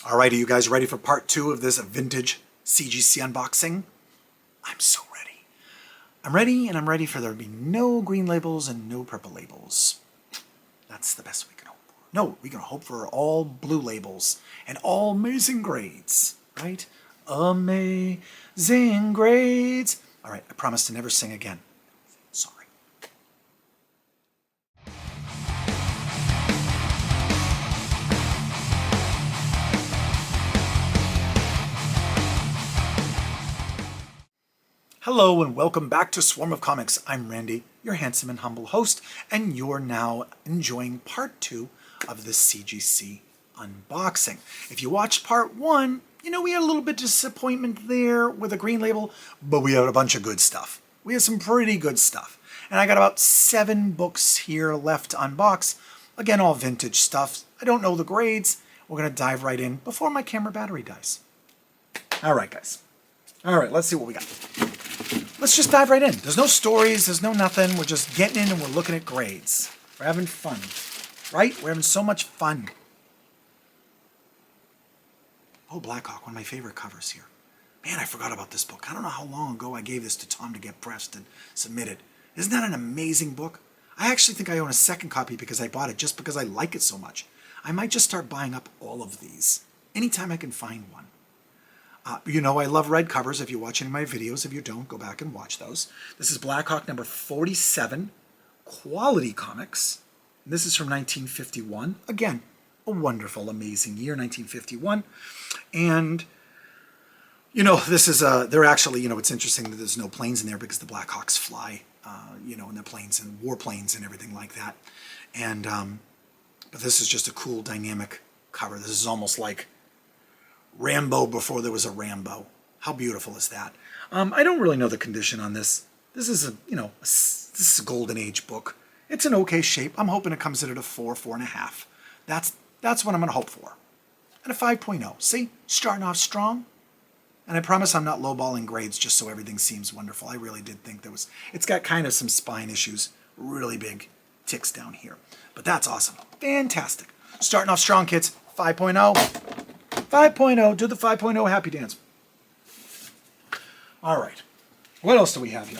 All right, are you guys ready for part 2 of this vintage CGC unboxing? I'm so ready. I'm ready, and I'm ready for there to be no green labels and no purple labels. That's the best we can hope for. No, we can hope for all blue labels and all amazing grades, right? Amazing grades. All right, I promise to never sing again. Sorry. Hello and welcome back to Swarm of Comics. I'm Randy, your handsome and humble host, and you're now enjoying part 2 of the CGC unboxing. If you watched part 1, you know we had a little bit of disappointment there with a green label, but we had a bunch of good stuff. We had some pretty good stuff. And I got about 7 books here left to unbox. Again, all vintage stuff. I don't know the grades. We're going to dive right in before my camera battery dies. All right, guys. All right, let's see what we got. Let's just dive right in. There's no stories, there's no nothing. We're just getting in and we're looking at grades. We're having fun, right? We're having so much fun. Oh, Blackhawk, one of my favorite covers here. Man, I forgot about this book. I don't know how long ago I gave this to Tom to get pressed and submitted. Isn't that an amazing book? I actually think I own a second copy because I bought it just because I like it so much. I might just start buying up all of these anytime I can find one. You know I love red covers. If you watch any of my videos, if you don't, go back and watch those. This is Blackhawk number 47, Quality Comics. And this is from 1951. Again, a wonderful, amazing year, 1951. And, you know, this is, they're actually, you know, it's interesting that there's no planes in there because the Blackhawks fly, you know, in the planes and warplanes and everything like that. And, but this is just a cool, dynamic cover. This is almost like Rambo before there was a Rambo. How beautiful is that? I don't really know the condition on this. This is a, you know, this is a golden age book. It's an okay shape. I'm hoping it comes in at a 4, 4.5. That's what I'm going to hope for. And a 5.0. See? Starting off strong. And I promise I'm not lowballing grades just so everything seems wonderful. I really did think there was, it's got kind of some spine issues. Really big ticks down here. But that's awesome. Fantastic. Starting off strong, kids. 5.0. 5.0, do the 5.0 happy dance. All right, what else do we have here?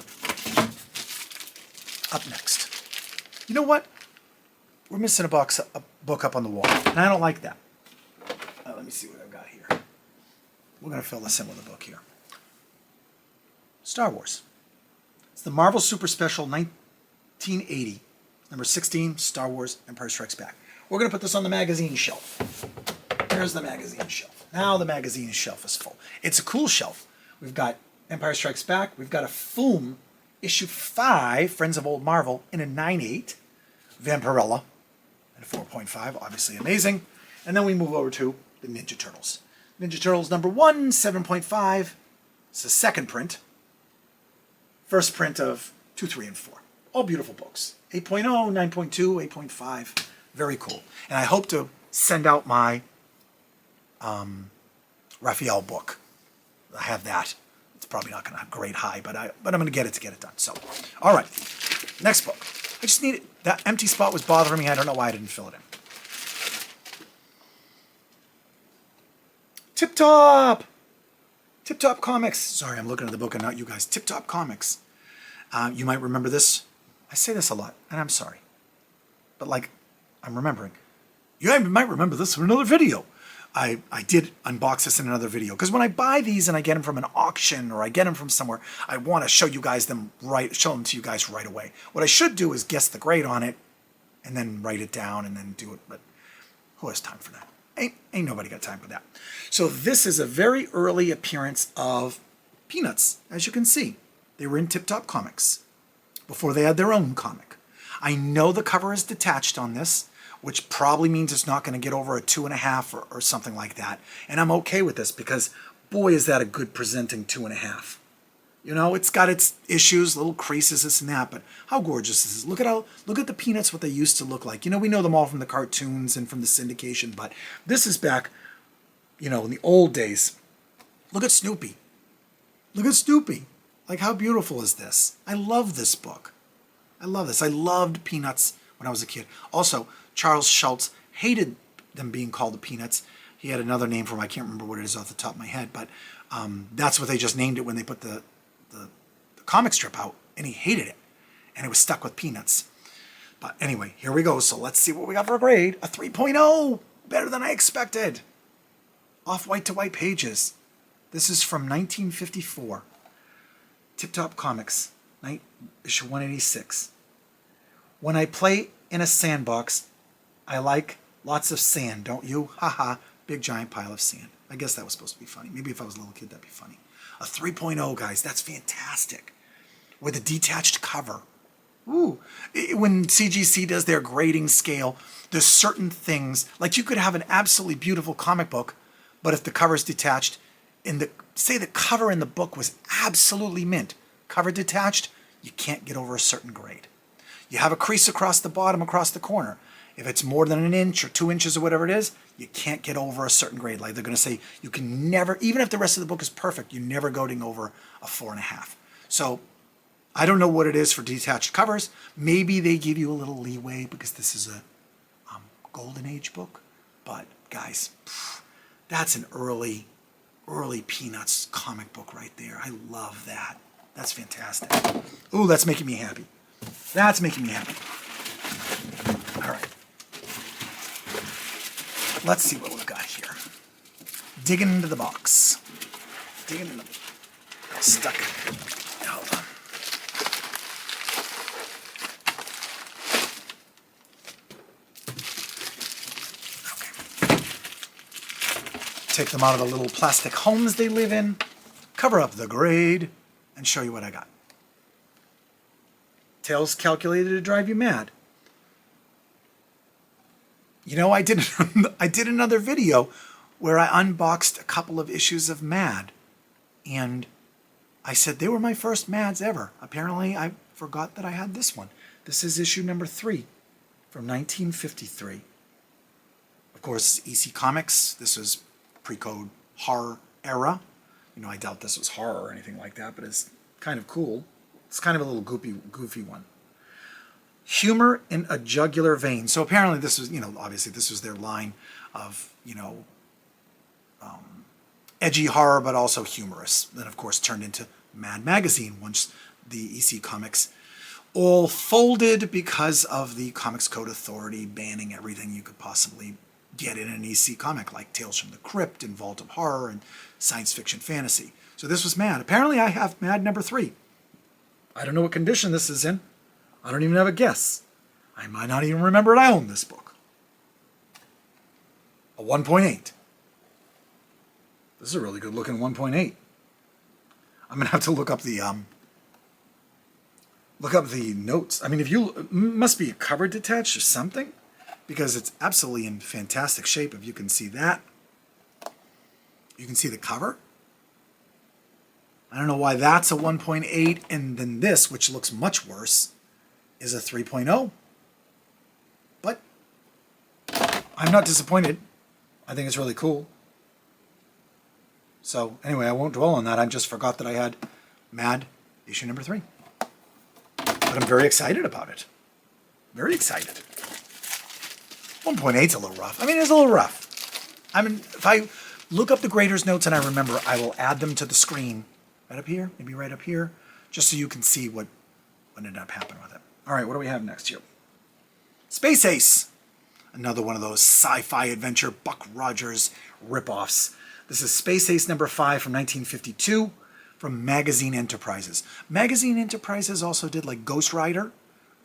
Up next. You know what? We're missing a book up on the wall, and I don't like that. Let me see what I've got here. We're going to fill this in with a book here. Star Wars. It's the Marvel Super Special 1980, number 16, Star Wars Empire Strikes Back. We're going to put this on the magazine shelf. Here's the magazine shelf. Now the magazine shelf is full. It's a cool shelf. We've got Empire Strikes Back. We've got a Foom issue 5, Friends of Old Marvel, in a 9.8. Vampirella at a 4.5, obviously amazing. And then we move over to the Ninja Turtles. Ninja Turtles number 1, 7.5. It's the second print. First print of 2, 3, and 4. All beautiful books. 8.0, 9.2, 8.5. Very cool. And I hope to send out my Raphael book. I have that. It's probably not going to have great high, but I'm going to get it done. So, all right, next book. I just need it. That empty spot was bothering me. I don't know why I didn't fill it in. Tip Top Comics. Sorry, I'm looking at the book and not you guys. Tip Top Comics. You might remember this. I say this a lot, and I'm sorry, but like I'm remembering. You might remember this from another video. I did unbox this in another video because when I buy these and I get them from an auction or I get them from somewhere, I want to show you guys them show them to you guys right away. What I should do is guess the grade on it and then write it down and then do it. But who has time for that? Ain't nobody got time for that. So this is a very early appearance of Peanuts, as you can see. They were in Tip Top Comics before they had their own comic. I know the cover is detached on this, which probably means it's not going to get over a 2.5 or something like that. And I'm okay with this because, boy, is that a good presenting 2.5. You know, it's got its issues, little creases, this and that, but how gorgeous this is. Look at the Peanuts, what they used to look like. You know, we know them all from the cartoons and from the syndication, but this is back, you know, in the old days. Look at Snoopy. Look at Snoopy. Like, how beautiful is this? I love this book. I love this. I loved Peanuts when I was a kid. Also, Charles Schulz hated them being called the Peanuts. He had another name for them. I can't remember what it is off the top of my head, but that's what they just named it when they put the comic strip out, and he hated it, and it was stuck with Peanuts. But anyway, here we go. So let's see what we got for a grade. A 3.0, better than I expected. Off-white to white pages. This is from 1954. Tip Top Comics, issue 186. When I play in a sandbox, I like lots of sand, don't you? Haha, big giant pile of sand. I guess that was supposed to be funny. Maybe if I was a little kid, that'd be funny. A 3.0, guys, that's fantastic. With a detached cover. Ooh, when CGC does their grading scale, there's certain things, like you could have an absolutely beautiful comic book, but if the cover's detached, say the cover in the book was absolutely mint, cover detached, you can't get over a certain grade. You have a crease across the bottom, across the corner. If it's more than an inch or 2 inches or whatever it is, you can't get over a certain grade. Like they're going to say, you can never, even if the rest of the book is perfect, you're never going over a 4.5. So I don't know what it is for detached covers. Maybe they give you a little leeway because this is a golden age book. But guys, that's an early Peanuts comic book right there. I love that. That's fantastic. Ooh, that's making me happy. That's making me happy. All right. Let's see what we've got here. Digging into the box. Digging in the... Stuck it. Hold on. Okay. Take them out of the little plastic homes they live in, cover up the grade, and show you what I got. Tales calculated to drive you mad. You know, I did another video where I unboxed a couple of issues of Mad, and I said they were my first Mads ever. Apparently, I forgot that I had this one. This is issue number 3 from 1953. Of course, EC Comics. This was pre-code horror era. You know, I doubt this was horror or anything like that, but it's kind of cool. It's kind of a little goofy one. Humor in a jugular vein. So apparently this was, obviously this was their line of, edgy horror, but also humorous. Then, of course, turned into Mad Magazine once the EC Comics all folded because of the Comics Code Authority banning everything you could possibly get in an EC comic, like Tales from the Crypt and Vault of Horror and science fiction fantasy. So this was Mad. Apparently I have Mad number 3. I don't know what condition this is in. I don't even have a guess. I might not even remember I owned this book. A 1.8. This is a really good looking 1.8. I'm gonna have to look up the notes. I mean, if you must be a cover detached or something, because it's absolutely in fantastic shape. If you can see that, you can see the cover. I don't know why that's a 1.8 and then this, which looks much worse, is a 3.0. But I'm not disappointed. I think it's really cool. So anyway, I won't dwell on that. I just forgot that I had Mad issue number 3. But I'm very excited about it. Very excited. 1.8's a little rough. I mean, it's a little rough. I mean, if I look up the grader's notes and I remember, I will add them to the screen. Right up here, maybe right up here, just so you can see what ended up happening with it. All right, what do we have next here? Space Ace. Another one of those sci-fi adventure Buck Rogers ripoffs. This is Space Ace number 5 from 1952 from Magazine Enterprises. Magazine Enterprises also did like Ghost Rider,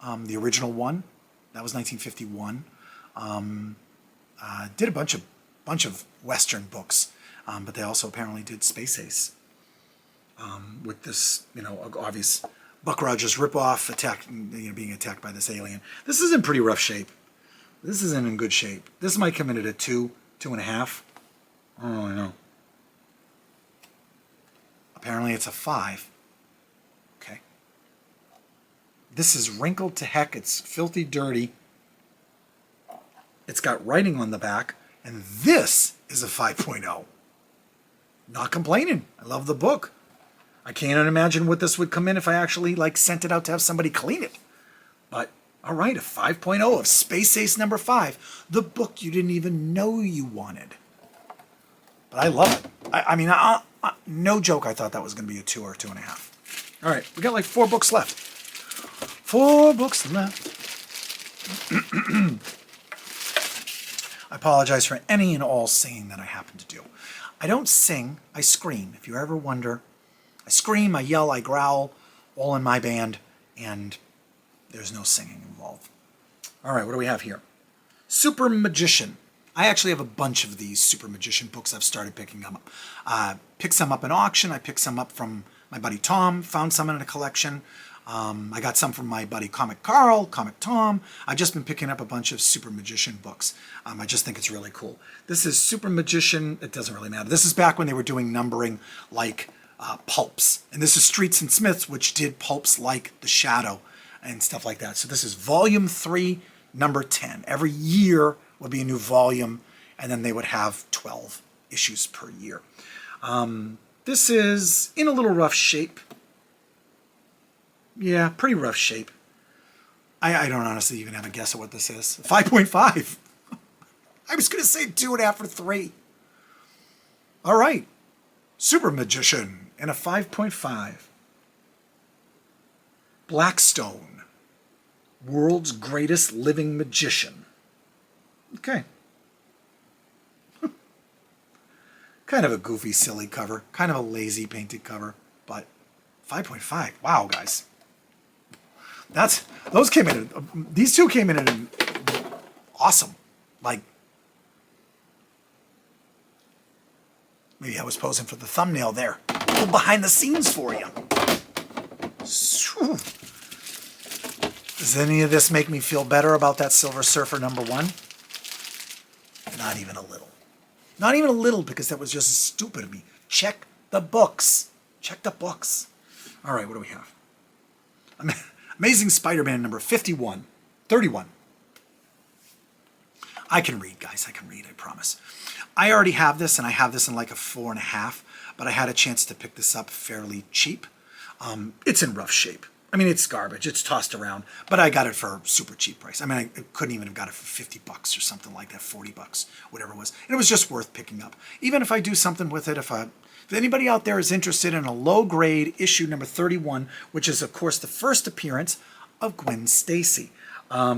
the original one. That was 1951. Did a bunch of Western books, but they also apparently did Space Ace. With this, obvious Buck Rogers ripoff being attacked by this alien. This is in pretty rough shape. This isn't in good shape. This might come in at a 2, 2.5. I don't really know. Apparently it's a 5. Okay. This is wrinkled to heck. It's filthy dirty. It's got writing on the back. And this is a 5.0. Not complaining. I love the book. I can't imagine what this would come in if I actually sent it out to have somebody clean it. But All right, a 5.0 of Space Ace number 5, the book you didn't even know you wanted. But I love it. I mean, no joke, I thought that was going to be a 2 or 2.5. All right, we got like 4 books left. 4 books left. I apologize for any and all singing that I happen to do. I don't sing, I scream. If you ever wonder, I scream, I yell, I growl, all in my band, and there's no singing involved. All right, what do we have here? Super Magician. I actually have a bunch of these Super Magician books. I've started picking them up. Picked some up in auction. I picked some up from my buddy Tom. Found some in a collection. I got some from my buddy Comic Carl, Comic Tom. I've just been picking up a bunch of Super Magician books. I just think it's really cool. This is Super Magician. It doesn't really matter. This is back when they were doing numbering like pulps. And this is Streets and Smiths, which did pulps like The Shadow and stuff like that. So this is volume 3, number 10. Every year would be a new volume, and then they would have 12 issues per year. This is in a little rough shape. Yeah, pretty rough shape. I don't honestly even have a guess at what this is. 5.5. I was going to say 2.5 or 3. All right. Super Magician and a 5.5. Blackstone, World's Greatest Living Magician. Okay. Kind of a goofy, silly cover. Kind of a lazy painted cover, but 5.5. Wow, guys. Those came in. These two came in at awesome. Like, maybe I was posing for the thumbnail there. A little behind the scenes for you. Does any of this make me feel better about that Silver Surfer number 1? Not even a little. Not even a little, because that was just stupid of me. Check the books. Check the books. All right, what do we have? Amazing Spider-Man number 31. I can read, guys. I can read, I promise. I already have this, and I have this in like a 4.5, but I had a chance to pick this up fairly cheap. It's in rough shape. I mean, it's garbage. It's tossed around, but I got it for a super cheap price. I mean, I couldn't even have got it for $50 or something like that, $40, whatever it was. And it was just worth picking up. Even if I do something with it, if anybody out there is interested in a low-grade issue number 31, which is, of course, the first appearance of Gwen Stacy. I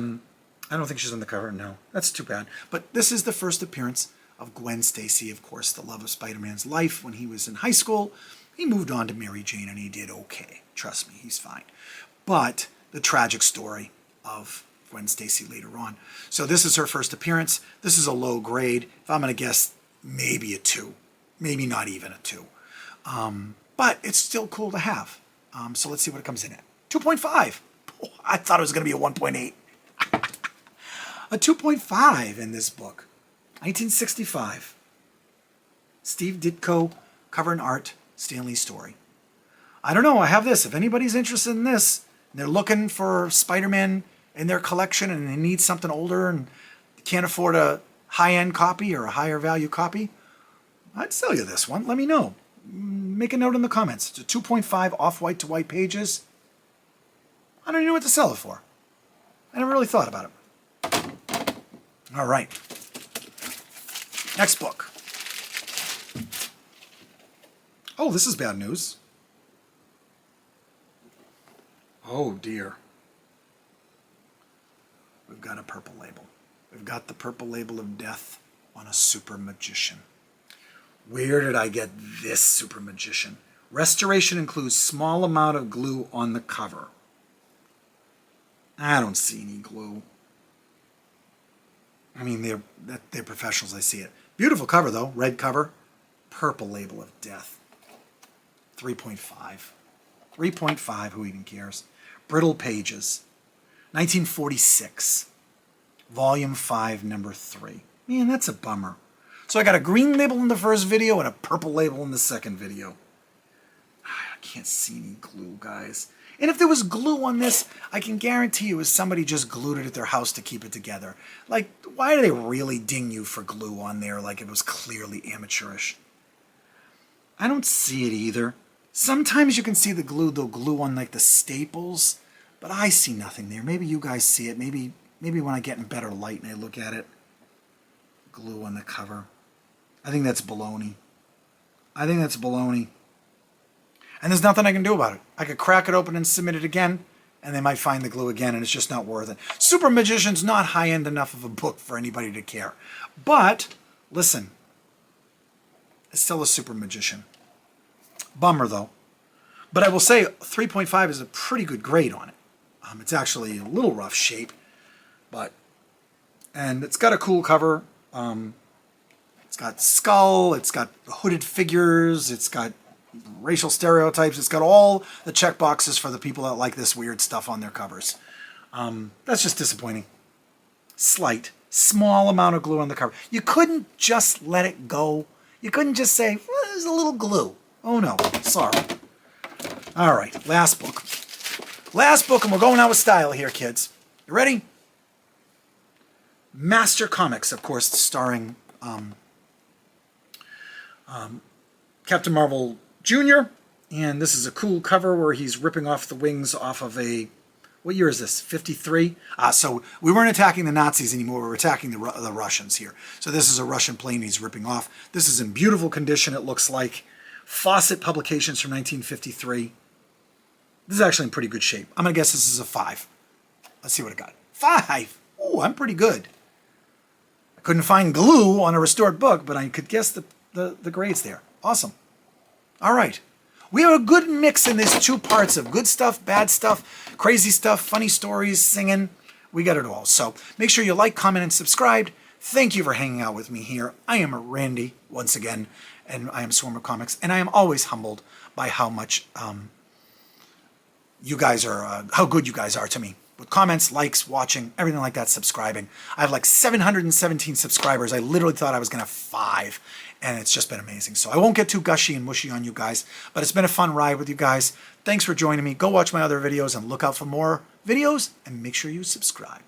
don't think she's on the cover. No, that's too bad. But this is the first appearance of Gwen Stacy, of course, the love of Spider-Man's life when he was in high school. He moved on to Mary Jane, and he did okay. Trust me, he's fine. But the tragic story of Gwen Stacy later on. So this is her first appearance. This is a low grade. If I'm going to guess, maybe a 2. Maybe not even a 2. But it's still cool to have. So let's see what it comes in at. 2.5. Oh, I thought it was going to be a 1.8. A 2.5 in this book. 1965. Steve Ditko, cover and art, Stanley Story. I don't know, I have this. If anybody's interested in this, and they're looking for Spider-Man in their collection and they need something older and can't afford a high-end copy or a higher value copy, I'd sell you this one. Let me know. Make a note in the comments. It's a 2.5 off-white to white pages. I don't even know what to sell it for. I never really thought about it. All right. Next book. Oh, this is bad news. Oh, dear. We've got a purple label. We've got the purple label of death on a Super Magician. Where did I get this Super Magician? Restoration includes small amount of glue on the cover. I don't see any glue. I mean, they're professionals. I see it. Beautiful cover, though. Red cover. Purple label of death. 3.5. 3.5. Who even cares? Brittle Pages. 1946. Volume 5, number 3. Man, that's a bummer. So I got a green label in the first video and a purple label in the second video. I can't see any glue, guys. And if there was glue on this, I can guarantee you somebody just glued it at their house to keep it together. Like, why do they really ding you for glue on there like it was clearly amateurish? I don't see it either. Sometimes you can see the glue, they'll glue on like the staples, but I see nothing there. Maybe you guys see it. Maybe when I get in better light and I look at it. Glue on the cover. I think that's baloney. I think that's baloney. And there's nothing I can do about it. I could crack it open and submit it again, and they might find the glue again, and it's just not worth it. Super Magician's not high-end enough of a book for anybody to care. But, listen, it's still a Super Magician. Bummer, though. But I will say 3.5 is a pretty good grade on it. It's actually a little rough shape, and it's got a cool cover. It's got skull, it's got hooded figures, it's got racial stereotypes, it's got all the check boxes for the people that like this weird stuff on their covers. That's just disappointing. Small amount of glue on the cover. You couldn't just let it go. You couldn't just say, well, there's a little glue. Oh no, sorry. All right, last book. Last book, and we're going out with style here, kids. You ready? Master Comics, of course, starring Captain Marvel Jr. And this is a cool cover where he's ripping off the wings off of a, what year is this, 53? So we weren't attacking the Nazis anymore, we were attacking the Russians here. So this is a Russian plane he's ripping off. This is in beautiful condition, it looks like. Fawcett Publications from 1953. This is actually in pretty good shape. I'm going to guess this is a 5. Let's see what it got. 5! Ooh, I'm pretty good. I couldn't find glue on a restored book, but I could guess the grades there. Awesome. All right. We have a good mix in these two parts of good stuff, bad stuff, crazy stuff, funny stories, singing. We got it all. So make sure you like, comment, and subscribe. Thank you for hanging out with me here. I am Randy, once again, and I am Swarmer Comics, and I am always humbled by how much you guys are, how good you guys are to me. With comments, likes, watching, everything like that, subscribing. I have like 717 subscribers. I literally thought I was going to have 5, and it's just been amazing. So I won't get too gushy and mushy on you guys, but it's been a fun ride with you guys. Thanks for joining me. Go watch my other videos and look out for more videos, and make sure you subscribe.